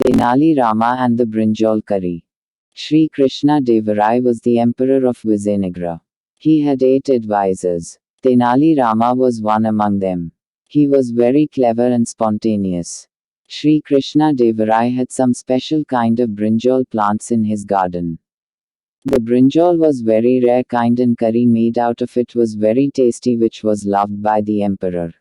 Tenali Rama and the Brinjal Curry. Sri Krishna Devarai was the emperor of Vizianagara. He had 8 advisors. Tenali Rama was one among them. He was very clever and spontaneous. Sri Krishna Devarai had some special kind of brinjal plants in his garden. The brinjal was very rare kind and curry made out of it was very tasty, which was loved by the emperor.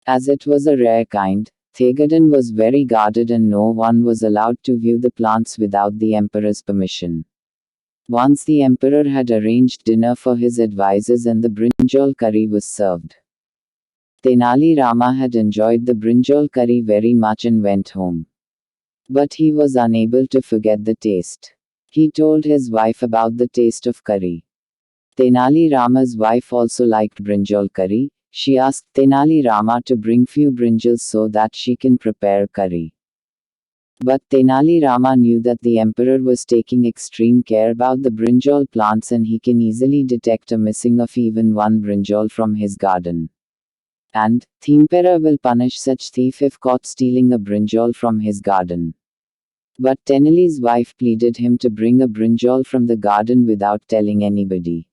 As it was a rare kind, the garden was very guarded and no one was allowed to view the plants without the emperor's permission. Once the emperor had arranged dinner for his advisors and the brinjal curry was served. Tenali Rama had enjoyed the brinjal curry very much and went home. But he was unable to forget the taste. He told his wife about the taste of curry. Tenali Rama's wife also liked brinjal curry. She asked Tenali Rama to bring few brinjals so that she can prepare curry. But Tenali Rama knew that the emperor was taking extreme care about the brinjal plants and he can easily detect a missing of even one brinjal from his garden. And, the emperor will punish such thief if caught stealing a brinjal from his garden. But Tenali's wife pleaded him to bring a brinjal from the garden without telling anybody.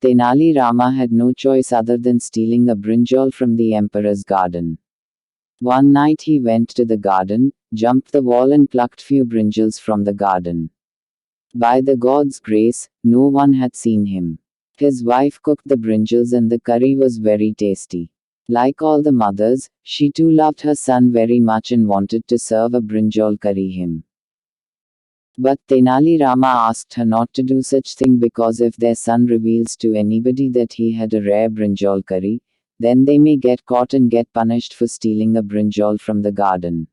Tenali Rama had no choice other than stealing a brinjal from the emperor's garden. One night he went to the garden, jumped the wall and plucked few brinjals from the garden. By the God's grace, no one had seen him. His wife cooked the brinjals and the curry was very tasty. Like all the mothers, she too loved her son very much and wanted to serve a brinjal curry him. But Tenali Rama asked her not to do such thing because if their son reveals to anybody that he had a rare brinjal curry, then they may get caught and get punished for stealing a brinjal from the garden.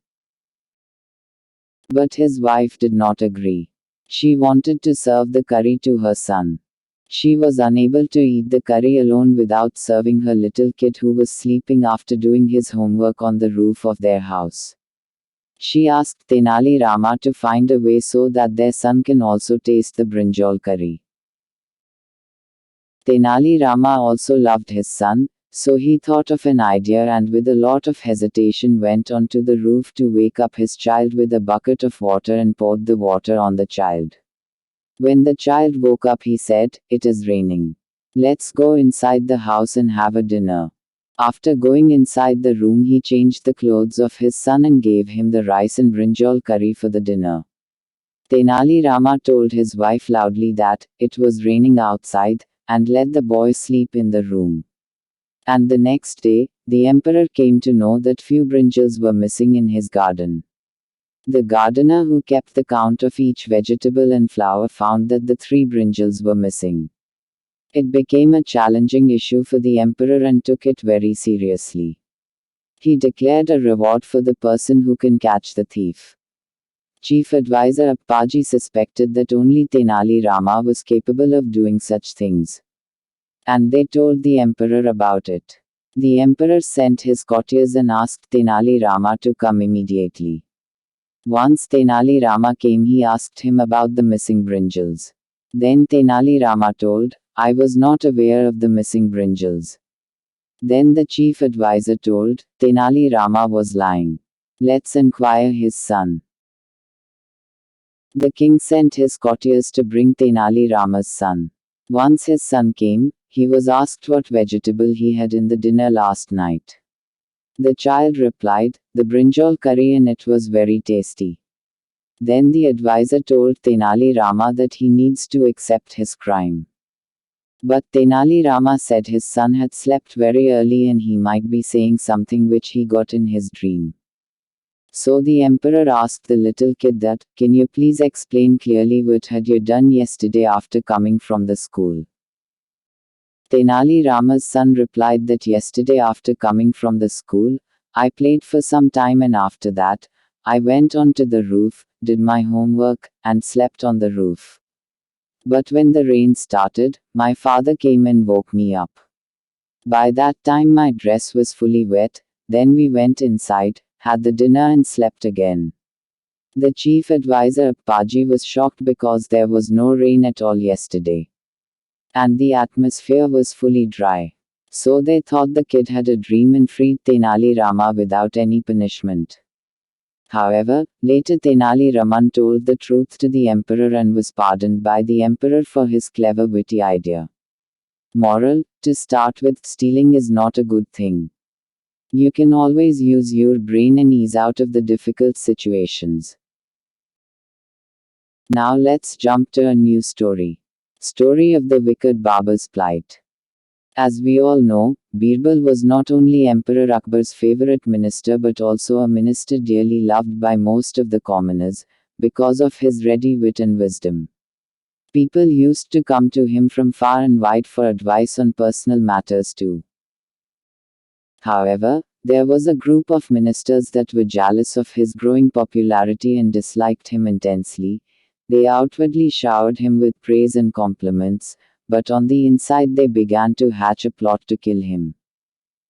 But his wife did not agree. She wanted to serve the curry to her son. She was unable to eat the curry alone without serving her little kid who was sleeping after doing his homework on the roof of their house. She asked Tenali Rama to find a way so that their son can also taste the brinjal curry. Tenali Rama also loved his son, so he thought of an idea and with a lot of hesitation went onto the roof to wake up his child with a bucket of water and poured the water on the child. When the child woke up he said, "It is raining. Let's go inside the house and have a dinner." After going inside the room he changed the clothes of his son and gave him the rice and brinjal curry for the dinner. Tenali Rama told his wife loudly that it was raining outside, and let the boy sleep in the room. And the next day, the emperor came to know that few brinjals were missing in his garden. The gardener who kept the count of each vegetable and flower found that the 3 brinjals were missing. It became a challenging issue for the emperor and took it very seriously. He declared a reward for the person who can catch the thief. Chief advisor Akbar suspected that only Tenali Rama was capable of doing such things. And they told the emperor about it. The emperor sent his courtiers and asked Tenali Rama to come immediately. Once Tenali Rama came, he asked him about the missing brinjals. Then Tenali Rama told, "I was not aware of the missing brinjals." Then the chief advisor told, Tenali Rama was lying. Let's inquire his son. The king sent his courtiers to bring Tenali Rama's son. Once his son came, he was asked what vegetable he had in the dinner last night. The child replied, "The brinjal curry and it was very tasty." Then the advisor told Tenali Rama that he needs to accept his crime. But Tenali Rama said his son had slept very early and he might be saying something which he got in his dream. So the emperor asked the little kid that, "Can you please explain clearly what had you done yesterday after coming from the school?" Tenali Rama's son replied that yesterday after coming from the school, I played for some time and after that, I went onto the roof, did my homework, and slept on the roof. But when the rain started, my father came and woke me up. By that time my dress was fully wet, then we went inside, had the dinner and slept again. The chief advisor Akbar was shocked because there was no rain at all yesterday. And the atmosphere was fully dry. So they thought the kid had a dream and freed Tenali Rama without any punishment. However, later Tenali Raman told the truth to the emperor and was pardoned by the emperor for his clever witty idea. Moral: to start with, stealing is not a good thing. You can always use your brain and ease out of the difficult situations. Now let's jump to a new story. Story of the wicked Baba's plight. As we all know, Birbal was not only Emperor Akbar's favorite minister but also a minister dearly loved by most of the commoners, because of his ready wit and wisdom. People used to come to him from far and wide for advice on personal matters too. However, there was a group of ministers that were jealous of his growing popularity and disliked him intensely. They outwardly showered him with praise and compliments, but on the inside they began to hatch a plot to kill him.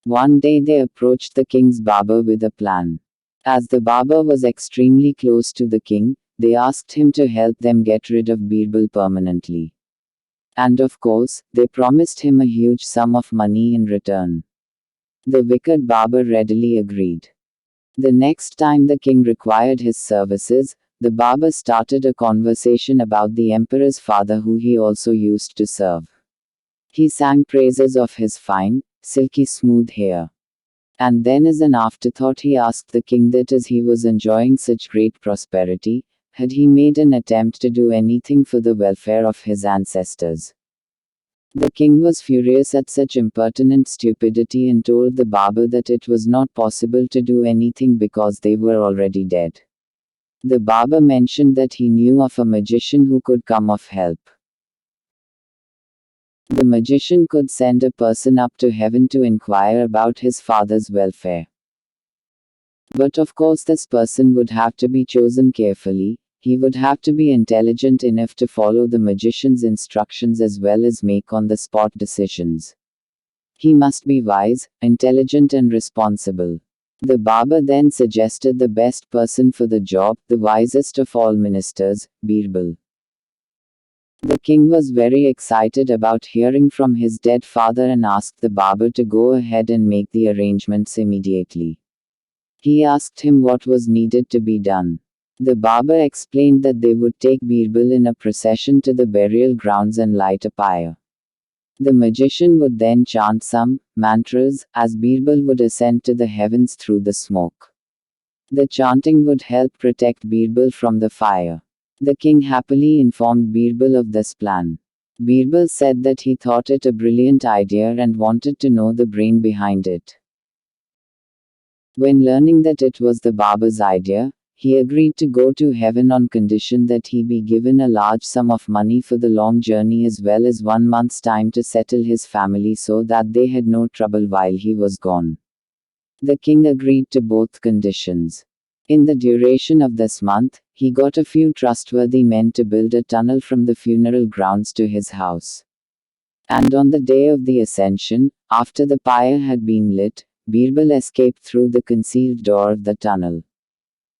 One day they approached the king's barber with a plan. As the barber was extremely close to the king, they asked him to help them get rid of Birbal permanently. And of course, they promised him a huge sum of money in return. The wicked barber readily agreed. The next time the king required his services, the barber started a conversation about the emperor's father who he also used to serve. He sang praises of his fine, silky smooth hair. And then as an afterthought he asked the king that as he was enjoying such great prosperity, had he made an attempt to do anything for the welfare of his ancestors. The king was furious at such impertinent stupidity and told the barber that it was not possible to do anything because they were already dead. The barber mentioned that he knew of a magician who could come of help. The magician could send a person up to heaven to inquire about his father's welfare. But of course this person would have to be chosen carefully. He would have to be intelligent enough to follow the magician's instructions as well as make on-the-spot decisions. He must be wise, intelligent and responsible. The barber then suggested the best person for the job, the wisest of all ministers, Birbal. The king was very excited about hearing from his dead father and asked the barber to go ahead and make the arrangements immediately. He asked him what was needed to be done. The barber explained that they would take Birbal in a procession to the burial grounds and light a pyre. The magician would then chant some mantras, as Birbal would ascend to the heavens through the smoke. The chanting would help protect Birbal from the fire. The king happily informed Birbal of this plan. Birbal said that he thought it a brilliant idea and wanted to know the brain behind it. When learning that it was the barber's idea, he agreed to go to heaven on condition that he be given a large sum of money for the long journey as well as 1 month's time to settle his family so that they had no trouble while he was gone. The king agreed to both conditions. In the duration of this month, he got a few trustworthy men to build a tunnel from the funeral grounds to his house. And on the day of the ascension, after the pyre had been lit, Birbal escaped through the concealed door of the tunnel.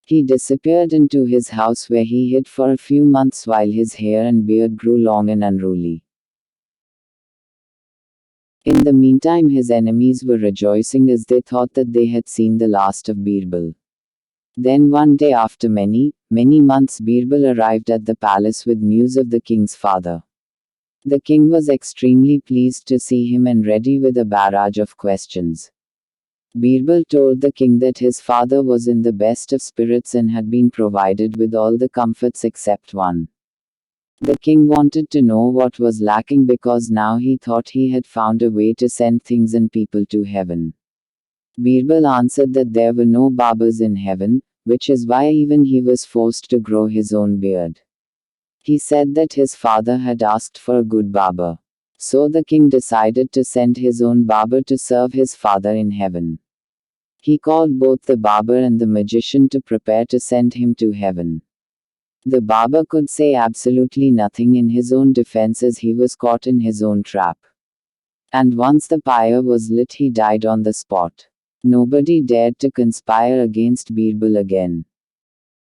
He disappeared into his house where he hid for a few months while his hair and beard grew long and unruly. In the meantime his enemies were rejoicing as they thought that they had seen the last of Birbal. Then one day after many months Birbal arrived at the palace with news of the king's father. The king was extremely pleased to see him and ready with a barrage of questions. Birbal told the king that his father was in the best of spirits and had been provided with all the comforts except one. The king wanted to know what was lacking because now he thought he had found a way to send things and people to heaven. Birbal answered that there were no barbers in heaven, which is why even he was forced to grow his own beard. He said that his father had asked for a good barber. So the king decided to send his own barber to serve his father in heaven. He called both the barber and the magician to prepare to send him to heaven. The barber could say absolutely nothing in his own defense as he was caught in his own trap. And once the pyre was lit he died on the spot. Nobody dared to conspire against Birbal again.